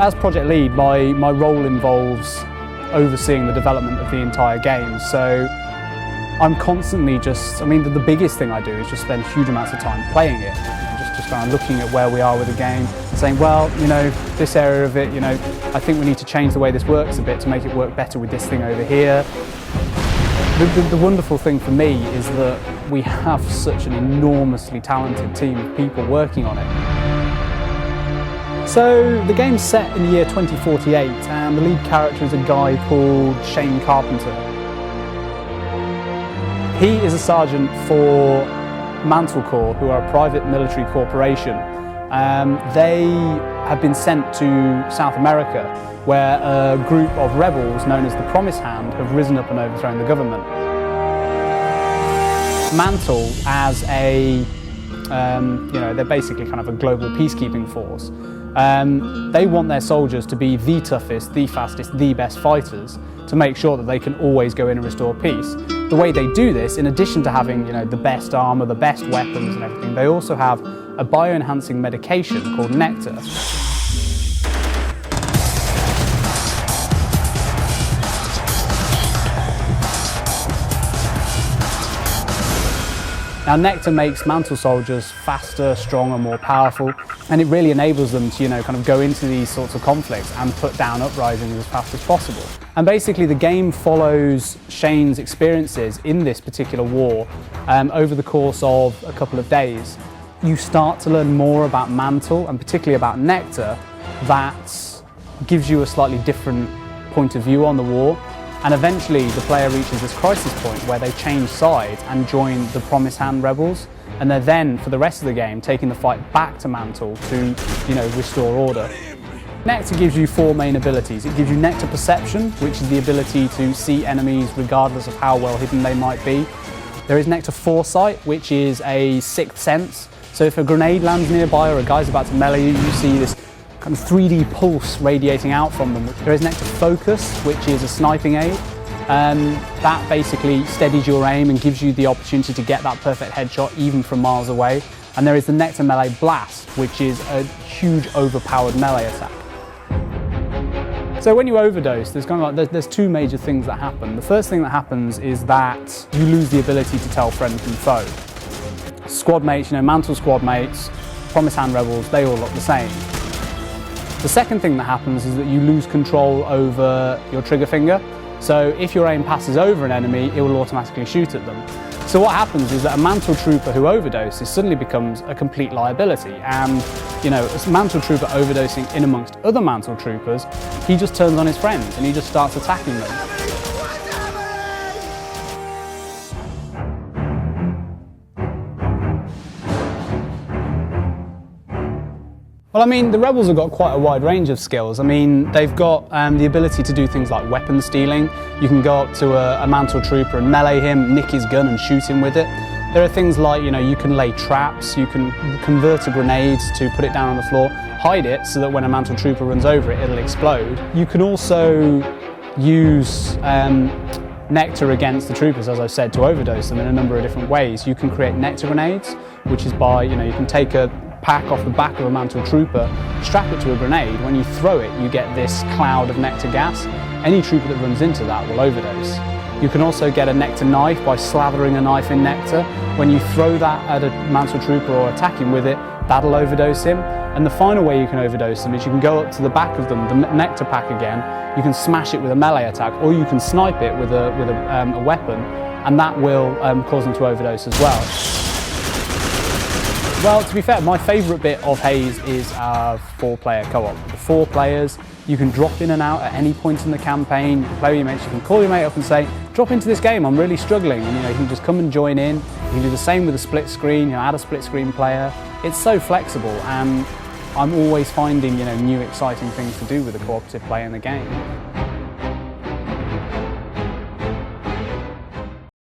as project lead, my role involves overseeing the development of the entire game. So I'm constantly the biggest thing I do is just spend huge amounts of time playing it. Just kind of looking at where we are with the game, saying, well, this area of it, I think we need to change the way this works a bit to make it work better with this thing over here. The wonderful thing for me is that we have such an enormously talented team of people working on it. So the game's set in the year 2048, and the lead character is a guy called Shane Carpenter. He is a sergeant for Mantle Corps, who are a private military corporation. They have been sent to South America, where a group of rebels known as the Promised Hand have risen up and overthrown the government. Mantle, as they're basically kind of a global peacekeeping force. They want their soldiers to be the toughest, the fastest, the best fighters to make sure that they can always go in and restore peace. The way they do this, in addition to having the best armour, the best weapons and everything, they also have a bioenhancing medication called Nectar. Now, Nectar makes Mantle soldiers faster, stronger, more powerful, and it really enables them to, kind of go into these sorts of conflicts and put down uprisings as fast as possible. And basically, the game follows Shane's experiences in this particular war over the course of a couple of days. You start to learn more about Mantle, and particularly about Nectar, that gives you a slightly different point of view on the war. And eventually the player reaches this crisis point where they change sides and join the Promised Hand rebels, and they're then, for the rest of the game, taking the fight back to Mantle to, restore order. Nectar gives you 4 main abilities. It gives you Nectar Perception, which is the ability to see enemies regardless of how well hidden they might be. There is Nectar Foresight, which is a 6th sense. So if a grenade lands nearby or a guy's about to melee you, you see this kind of 3D pulse radiating out from them. There is Nectar Focus, which is a sniping aid. That basically steadies your aim and gives you the opportunity to get that perfect headshot even from miles away. And there is the Nectar Melee Blast, which is a huge overpowered melee attack. So when you overdose, there's 2 major things that happen. The first thing that happens is that you lose the ability to tell friend from foe. Squad mates, Mantle squad mates, Promised Hand rebels, they all look the same. The second thing that happens is that you lose control over your trigger finger. So if your aim passes over an enemy, it will automatically shoot at them. So what happens is that a Mantle trooper who overdoses suddenly becomes a complete liability. And, a Mantle trooper overdosing in amongst other Mantle troopers, he just turns on his friends and he just starts attacking them. Well, the rebels have got quite a wide range of skills. They've got the ability to do things like weapon stealing. You can go up to a Mantle trooper and melee him, nick his gun and shoot him with it. There are things like, you can lay traps, you can convert a grenade to put it down on the floor, hide it so that when a Mantle trooper runs over it, it'll explode. You can also use Nectar against the troopers, as I said, to overdose them in a number of different ways. You can create Nectar grenades, which is by, you can take a pack off the back of a Mantle trooper, strap it to a grenade. When you throw it, you get this cloud of Nectar gas. Any trooper that runs into that will overdose. You can also get a Nectar knife by slathering a knife in Nectar. When you throw that at a Mantle trooper or attack him with it, that'll overdose him. And the final way you can overdose them is you can go up to the back of them, the Nectar pack again, you can smash it with a melee attack, or you can snipe it with a weapon, and that will cause them to overdose as well. Well, to be fair, my favourite bit of Haze is our 4-player co-op. The 4 players, you can drop in and out at any point in the campaign. You can play with your mates, you can call your mate up and say, drop into this game, I'm really struggling. And you can just come and join in. You can do the same with a split screen, add a split screen player. It's so flexible, and I'm always finding new exciting things to do with the cooperative play in the game.